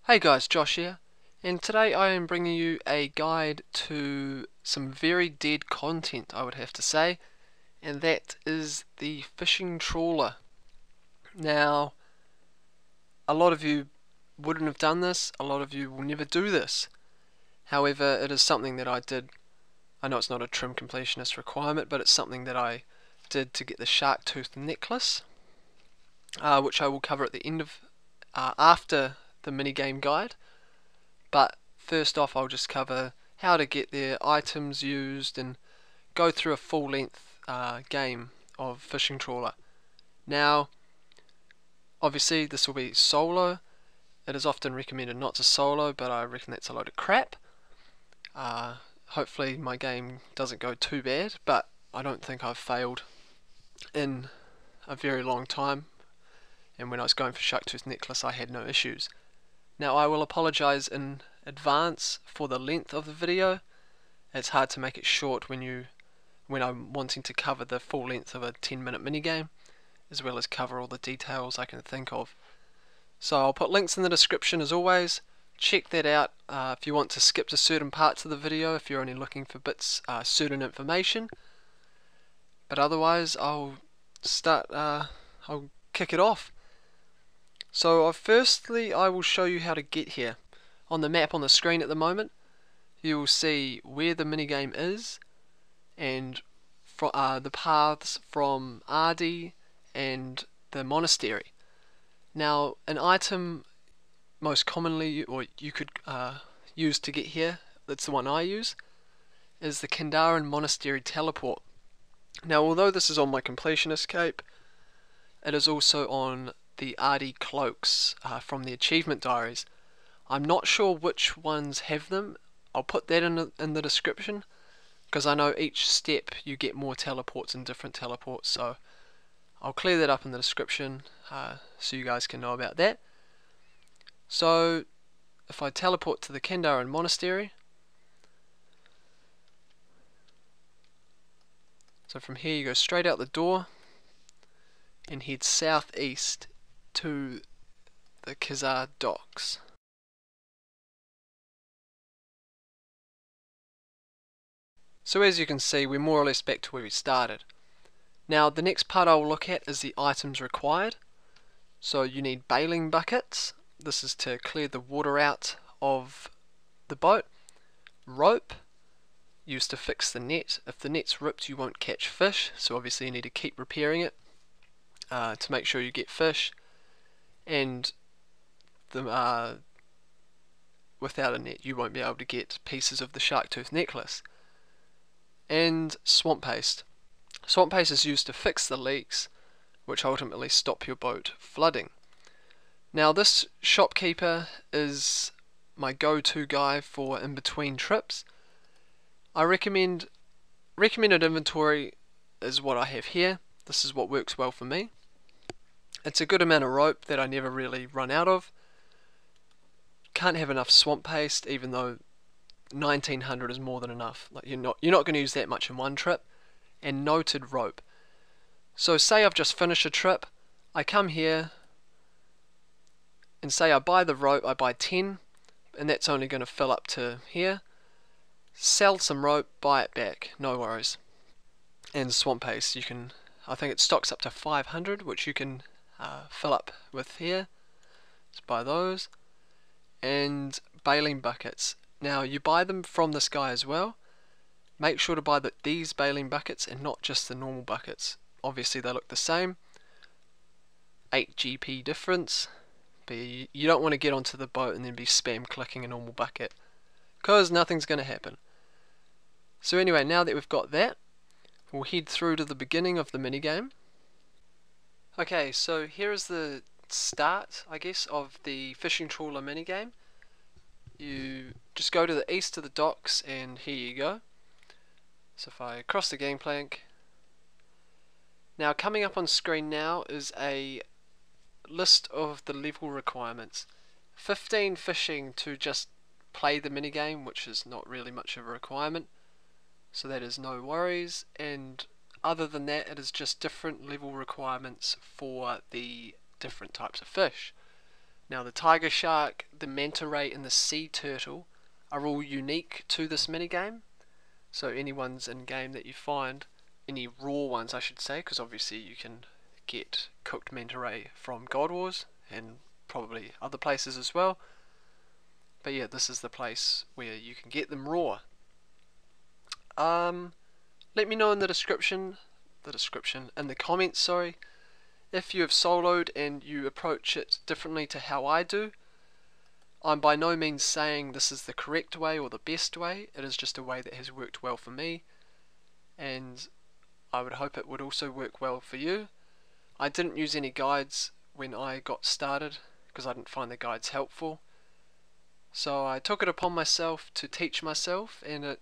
Hey guys, Josh here, and today I am bringing you a guide to some very dead content, I would have to say, and that is the fishing trawler. Now, a lot of you wouldn't have done this, a lot of you will never do this. However, it is something that I did. I know it's not a trim completionist requirement, but it's something that I did to get the shark tooth necklace, which I will cover at the end of, after the minigame guide. But first off, I'll just cover how to get their items used and go through a full length game of Fishing Trawler. Now, obviously this will be solo. It is often recommended not to solo, but I reckon that's a load of crap. Hopefully my game doesn't go too bad, but I don't think I've failed in a very long time, and when I was going for Sharktooth Necklace I had no issues. Now I will apologise in advance for the length of the video. It's hard to make it short when I'm wanting to cover the full length of a 10-minute minigame, as well as cover all the details I can think of. So I'll put links in the description as always. Check that out if you want to skip to certain parts of the video, if you're only looking for bits, certain information. But otherwise I'll kick it off. So firstly I will show you how to get here. On the map on the screen at the moment you will see where the minigame is and the paths from Ardougne and the Monastery. Now an item most commonly, or you could use to get here, that's the one I use, is the Kandarin Monastery teleport. Now although this is on my completionist cape, it is also on the Ardougne cloaks from the achievement diaries. I'm not sure which ones have them. I'll put that in the description, because I know each step you get more teleports and different teleports, so I'll clear that up in the description so you guys can know about that. So if I teleport to the Kandarin Monastery, so from here you go straight out the door and head southeast to the Kazar docks. So as you can see, we're more or less back to where we started. Now the next part I will look at is the items required. So you need bailing buckets. This is to clear the water out of the boat. Rope, used to fix the net. If the net's ripped you won't catch fish, so obviously you need to keep repairing it to make sure you get fish. And without a net you won't be able to get pieces of the Sharktooth necklace. And swamp paste. Swamp paste is used to fix the leaks, which ultimately stop your boat flooding. Now this shopkeeper is my go-to guy for in-between trips. I recommended inventory is what I have here. This is what works well for me. It's a good amount of rope that I never really run out of. Can't have enough swamp paste, even though 1900 is more than enough. Like you're not going to use that much in one trip. And noted rope. So say I've just finished a trip, I come here and say I buy the rope, I buy 10, and that's only going to fill up to here. Sell some rope, buy it back, no worries. And swamp paste, I think it stocks up to 500, which you can fill up with here. Just buy those. And bailing buckets. Now you buy them from this guy as well. Make sure to buy these bailing buckets and not just the normal buckets. Obviously they look the same. 8 GP difference. But you don't want to get onto the boat and then be spam clicking a normal bucket, because nothing's going to happen. So anyway, now that we've got that, we'll head through to the beginning of the minigame. Okay, so here is the start, I guess, of the Fishing Trawler minigame. You just go to the east of the docks and here you go. So if I cross the gangplank, now coming up on screen now is a list of the level requirements. 15 fishing to just play the minigame, which is not really much of a requirement, so that is no worries. And other than that, it is just different level requirements for the different types of fish. Now the tiger shark, the manta ray and the sea turtle are all unique to this minigame. So any ones in game that you find, any raw ones I should say, because obviously you can get cooked manta ray from God Wars and probably other places as well. But yeah, this is the place where you can get them raw. Let me know in the description, in the comments, sorry, if you have soloed and you approach it differently to how I do. I'm by no means saying this is the correct way or the best way. It is just a way that has worked well for me, and I would hope it would also work well for you. I didn't use any guides when I got started because I didn't find the guides helpful. So I took it upon myself to teach myself, and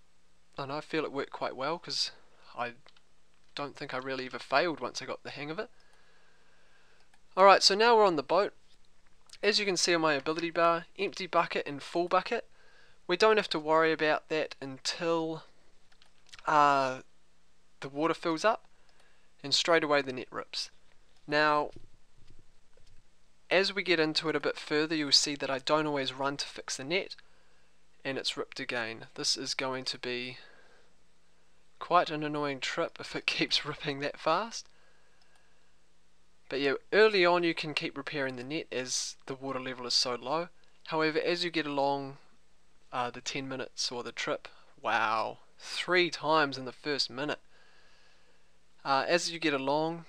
I feel it worked quite well because I don't think I really ever failed once I got the hang of it. Alright, so now we're on the boat. As you can see on my ability bar, empty bucket and full bucket. We don't have to worry about that until the water fills up, and straight away the net rips. Now, as we get into it a bit further, you'll see that I don't always run to fix the net, and it's ripped again. This is going to be quite an annoying trip if it keeps ripping that fast. But yeah, early on you can keep repairing the net as the water level is so low. However, as you get along the 10 minutes or the trip, wow, 3 times in the first minute. As you get along,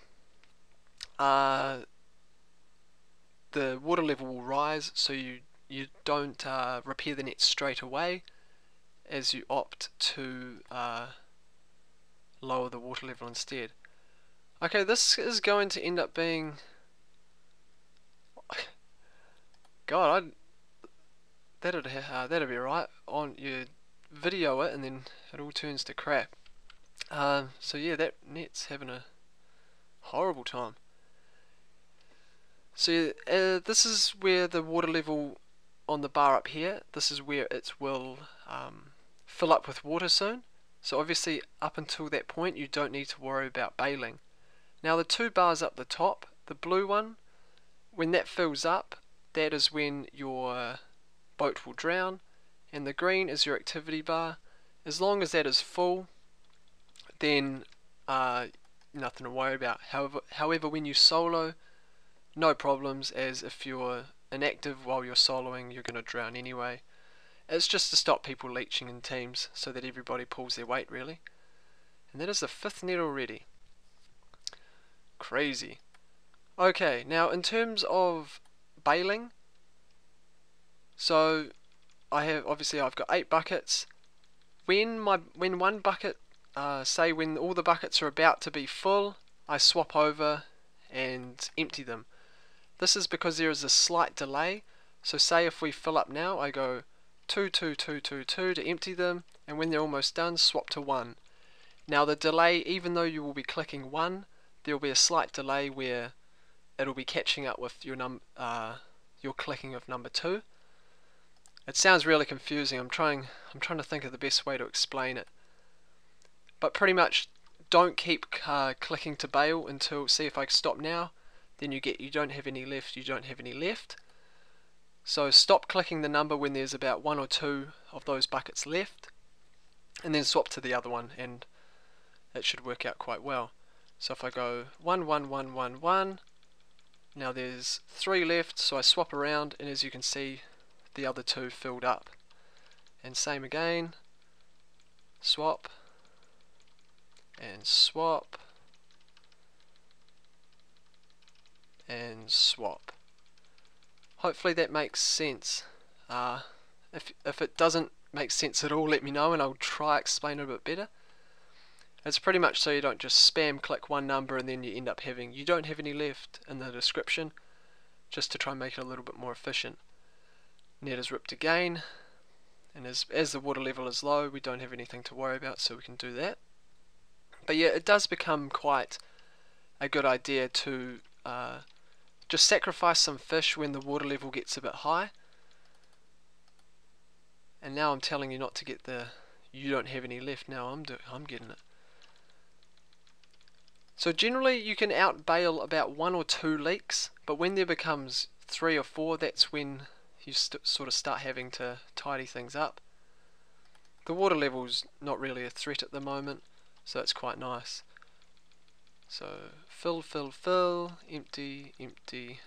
the water level will rise, so you don't repair the net straight away, as you opt to lower the water level instead. Okay, this is going to end up being... God, that'd be right. You video it and then it all turns to crap. So yeah, that net's having a horrible time. So this is where the water level on the bar up here, this is where it will fill up with water soon. So obviously up until that point you don't need to worry about bailing. Now the 2 bars up the top, the blue one, when that fills up, that is when your boat will drown, and the green is your activity bar. As long as that is full, then nothing to worry about. However, when you solo, no problems, as if you're inactive while you're soloing, you're going to drown anyway. It's just to stop people leeching in teams so that everybody pulls their weight really. And that is the 5th net already. Crazy. Okay, now in terms of bailing, so I've got 8 buckets. When one bucket, say when all the buckets are about to be full, I swap over and empty them. This is because there is a slight delay. So say if we fill up now, I go 2, 2, 2, 2, 2 to empty them, and when they're almost done, swap to 1. Now the delay, even though you will be clicking 1, there will be a slight delay where it'll be catching up with your clicking of number 2. It sounds really confusing. I'm trying to think of the best way to explain it. But pretty much don't keep clicking to bail until, see if I stop now, then you don't have any left, you don't have any left. So stop clicking the number when there's about 1 or 2 of those buckets left, and then swap to the other one, and it should work out quite well. So if I go 1, 1, 1, 1, 1, now there's 3 left, so I swap around, and as you can see, the other 2 filled up. And same again, swap, and swap, and swap. Hopefully that makes sense. If it doesn't make sense at all, let me know and I'll try explain it a bit better. It's pretty much so you don't just spam click one number and then you end up having, you don't have any left in the description, just to try and make it a little bit more efficient. Net is ripped again, and as the water level is low, we don't have anything to worry about, so we can do that. But yeah, it does become quite a good idea to just sacrifice some fish when the water level gets a bit high. And now I'm telling you not to get the you don't have any left. Now I'm getting it. So generally you can out bail about 1 or 2 leaks, but when there becomes 3 or 4, that's when you sort of start having to tidy things up. The water level's not really a threat at the moment, so it's quite nice. So fill, fill, fill, empty, empty,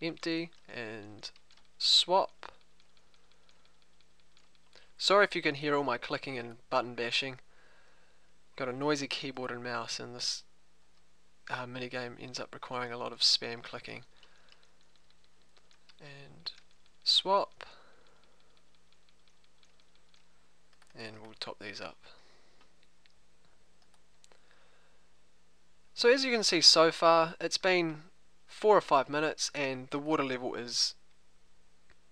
empty, and swap. Sorry if you can hear all my clicking and button bashing. Got a noisy keyboard and mouse, and this minigame ends up requiring a lot of spam clicking. And swap, and we'll top these up. So as you can see so far, it's been 4 or 5 minutes and the water level is,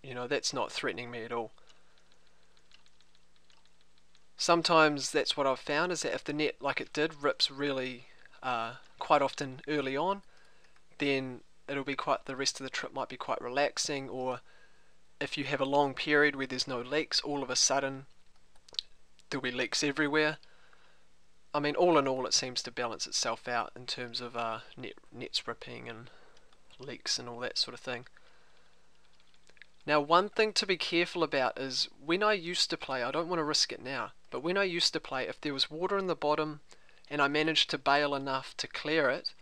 that's not threatening me at all. Sometimes that's what I've found, is that if the net, like it did, rips really quite often early on, then it'll be the rest of the trip might be quite relaxing. Or if you have a long period where there's no leaks, all of a sudden there'll be leaks everywhere. I mean, all in all, it seems to balance itself out in terms of nets ripping and leaks and all that sort of thing. Now, one thing to be careful about is when I used to play, I don't want to risk it now, but when I used to play, if there was water in the bottom and I managed to bail enough to clear it,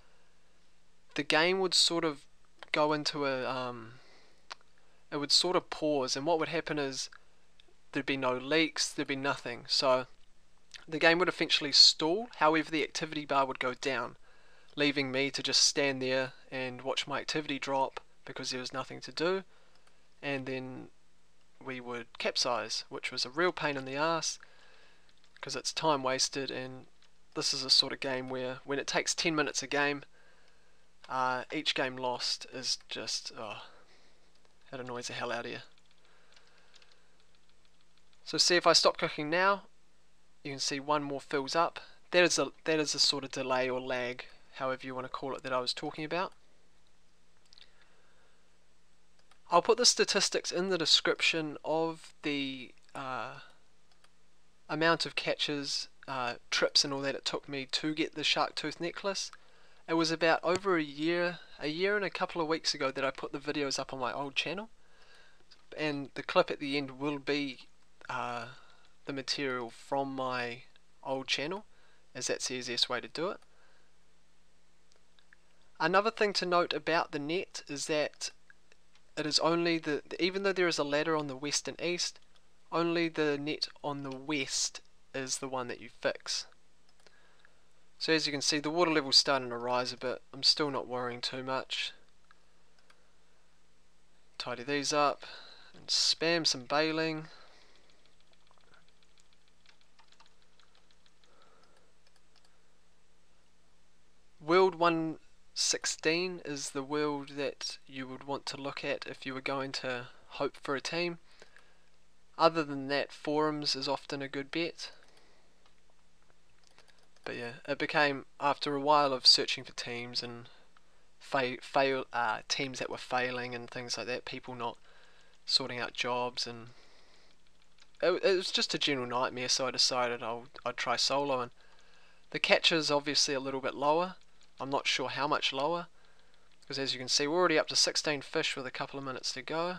the game would sort of go into it would sort of pause, and what would happen is there'd be no leaks, there'd be nothing. So the game would eventually stall, however the activity bar would go down, leaving me to just stand there and watch my activity drop because there was nothing to do, and then we would capsize, which was a real pain in the ass because it's time wasted. And this is a sort of game where when it takes 10 minutes a game, each game lost is just, it annoys the hell out of you. So see, if I stop cooking now, you can see one more fills up. That is a sort of delay or lag, however you want to call it, that I was talking about. I'll put the statistics in the description of the amount of catches, trips and all that it took me to get the shark tooth necklace. It was about over a year and a couple of weeks ago that I put the videos up on my old channel, and the clip at the end will be the material from my old channel, as that's the easiest way to do it. Another thing to note about the net is that it is only even though there is a ladder on the west and east, only the net on the west is the one that you fix. So as you can see, the water level's starting to rise a bit. I'm still not worrying too much. Tidy these up and spam some bailing. World 116 is the world that you would want to look at if you were going to hope for a team. Other than that, forums is often a good bet. But yeah, it became, after a while of searching for teams and teams that were failing and things like that, people not sorting out jobs, and it was just a general nightmare, so I decided I'd try soloing. The catch is obviously a little bit lower. I'm not sure how much lower, because as you can see, we're already up to 16 fish with a couple of minutes to go.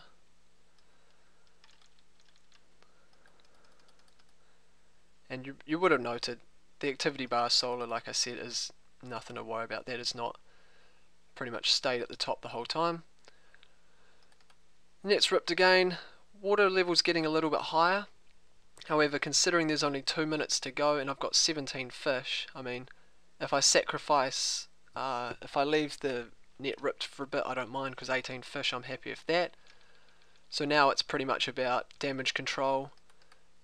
And you would have noted the activity bar solo, like I said, is nothing to worry about. That is not pretty much stayed at the top the whole time. Net's ripped again. Water level's getting a little bit higher. However, considering there's only 2 minutes to go and I've got 17 fish, I mean, if I sacrifice, if I leave the net ripped for a bit, I don't mind, because 18 fish, I'm happy with that. So now it's pretty much about damage control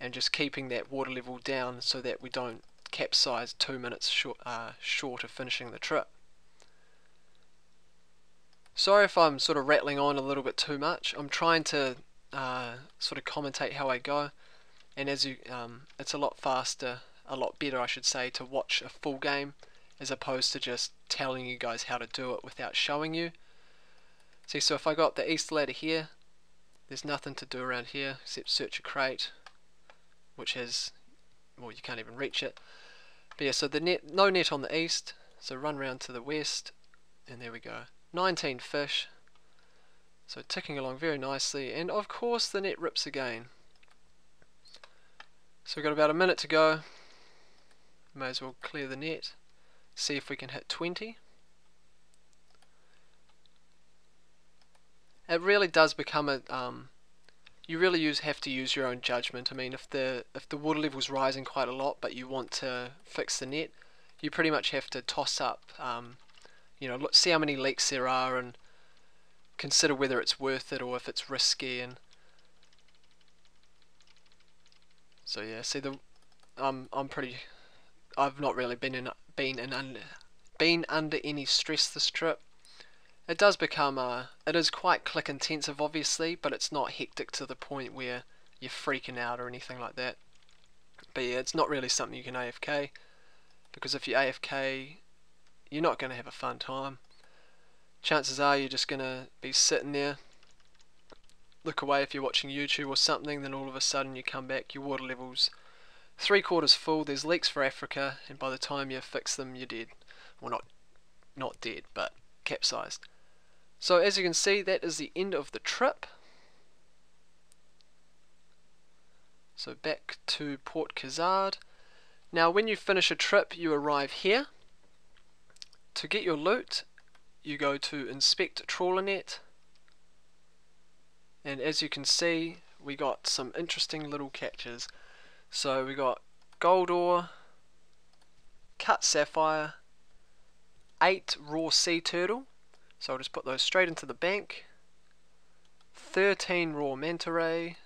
and just keeping that water level down so that we don't capsize 2 minutes short of finishing the trip. Sorry if I'm sort of rattling on a little bit too much. I'm trying to sort of commentate how I go, and as you, it's a lot faster, a lot better I should say, to watch a full game as opposed to just telling you guys how to do it without showing you. See, so if I go up the east ladder here, there's nothing to do around here except search a crate, which has, well, you can't even reach it. But yeah, so the net, no net on the east, so run round to the west, and there we go. 19 fish. So ticking along very nicely, and of course the net rips again. So we've got about a minute to go. May as well clear the net, see if we can hit 20. It really does become a you really have to use your own judgment. I mean, if the water level's rising quite a lot, but you want to fix the net, you pretty much have to toss up, see how many leaks there are and consider whether it's worth it or if it's risky. And so yeah, see I've not really been under any stress this trip. It does become it is quite click intensive obviously, but it's not hectic to the point where you're freaking out or anything like that. But yeah, it's not really something you can AFK, because if you AFK, you're not going to have a fun time. Chances are you're just going to be sitting there, look away if you're watching YouTube or something, then all of a sudden you come back, your water level's 3/4 full, there's leaks for Africa, and by the time you fix them, you're dead. Well, not dead, but capsized. So as you can see, that is the end of the trip. So back to Port Khazard. Now when you finish a trip, you arrive here. To get your loot, you go to Inspect Trawler Net. And as you can see, we got some interesting little catches. So we got gold ore, cut sapphire, 8 raw sea turtle. So I'll just put those straight into the bank. 13 raw Manta Ray,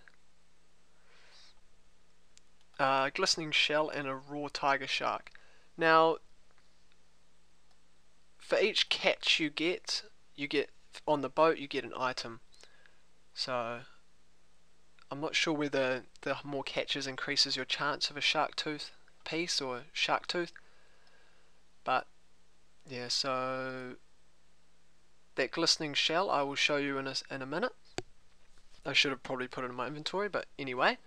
glistening shell, and a raw tiger shark. Now, for each catch you get on the boat, you get an item. So I'm not sure whether the more catches increases your chance of a shark tooth piece or shark tooth, but yeah. So that glistening shell I will show you in a minute. I should have probably put it in my inventory, but anyway.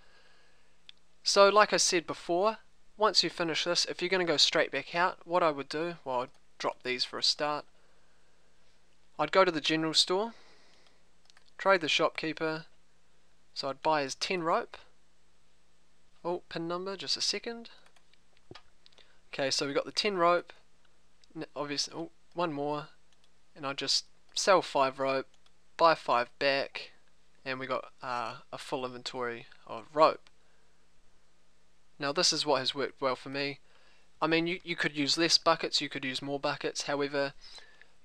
So like I said before, once you finish this, if you're going to go straight back out, what I would do, well, I'd drop these for a start. I'd go to the general store, trade the shopkeeper, so I'd buy his 10 rope. Oh, pin number, just a second. Okay, so we got the 10 rope, obviously, oh, one more, and I'd just sell 5 rope, buy 5 back, and we got a full inventory of rope. Now this is what has worked well for me. I mean, you could use less buckets, you could use more buckets, however,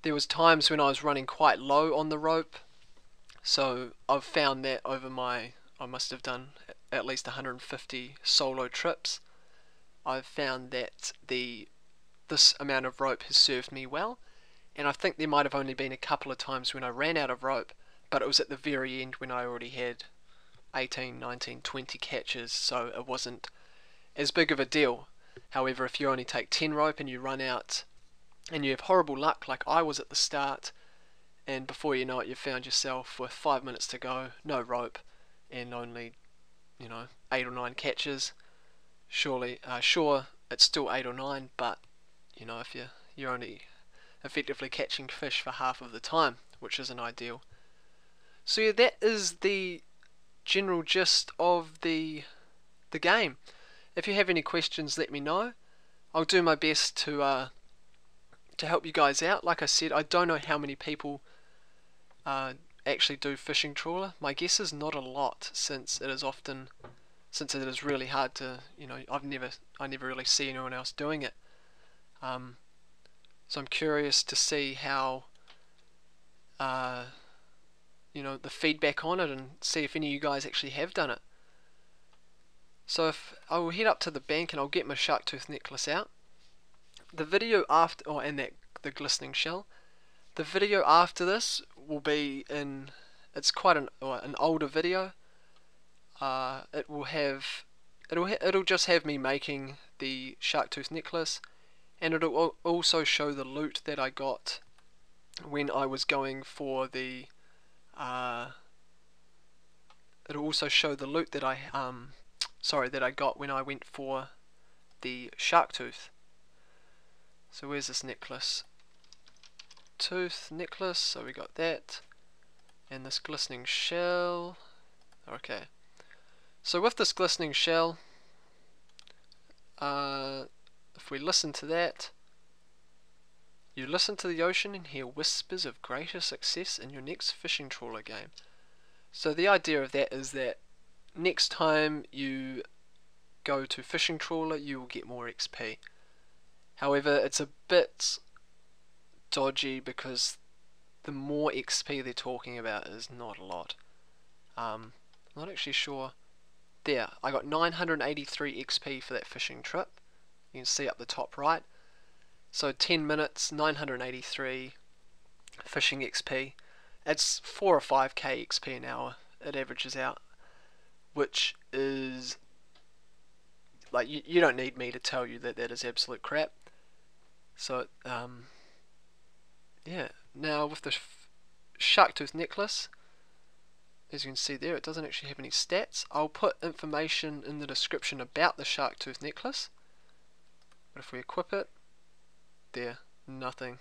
there was times when I was running quite low on the rope, so I've found that over I must have done at least 150 solo trips, I've found that this amount of rope has served me well, and I think there might have only been a couple of times when I ran out of rope, but it was at the very end when I already had 18, 19, 20 catches, so it wasn't as big of a deal. However, if you only take 10 rope and you run out and you have horrible luck like I was at the start, and before you know it you found yourself with 5 minutes to go, no rope, and only 8 or 9 catches, sure it's still 8 or 9, but if you're only effectively catching fish for half of the time, which isn't ideal. So yeah, that is the general gist of the game. If you have any questions, let me know. I'll do my best to help you guys out. Like I said, I don't know how many people actually do Fishing Trawler. My guess is not a lot, since it is really hard to, I never really see anyone else doing it. So I'm curious to see how the feedback on it, and see if any of you guys actually have done it. So if I will head up to the bank and I'll get my shark tooth necklace out. The video after, and the glistening shell. The video after this will be it's quite an older video. It'll just have me making the shark tooth necklace, and it'll also show the loot that I got when I was going for the it'll also show the loot that I got when I went for the shark tooth. So where's this necklace? Tooth necklace, so we got that. And this glistening shell. Okay. So with this glistening shell, if we listen to that, you listen to the ocean and hear whispers of greater success in your next fishing trawler game. So the idea of that is that next time you go to fishing trawler, you will get more XP. However, it's a bit dodgy because the more XP they're talking about is not a lot. I'm not actually sure. There, I got 983 XP for that fishing trip. You can see up the top right. So 10 minutes, 983 fishing XP. It's 4 or 5k XP an hour. It averages out, which is like you don't need me to tell you that that is absolute crap. So yeah. Now with the shark tooth necklace, as you can see there, it doesn't actually have any stats. I'll put information in the description about the shark tooth necklace. But if we equip it, there, nothing.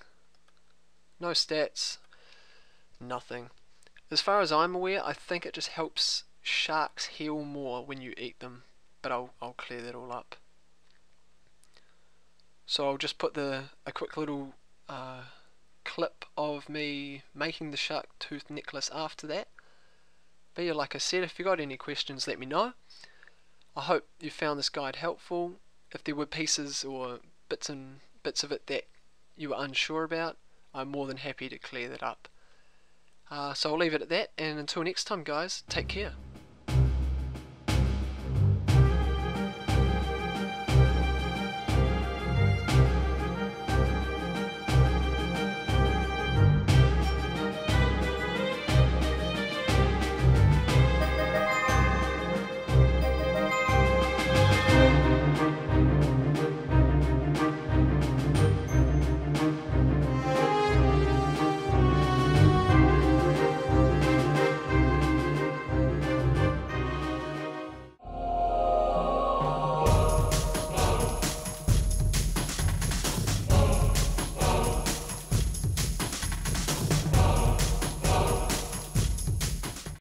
No stats, nothing. As far as I'm aware, I think it just helps sharks heal more when you eat them. But I'll clear that all up. So I'll just put a quick little clip of me making the shark tooth necklace after that. But yeah, like I said, if you got any questions, let me know. I hope you found this guide helpful. If there were pieces or bits of it that you were unsure about, I'm more than happy to clear that up. So I'll leave it at that, and until next time guys, take care.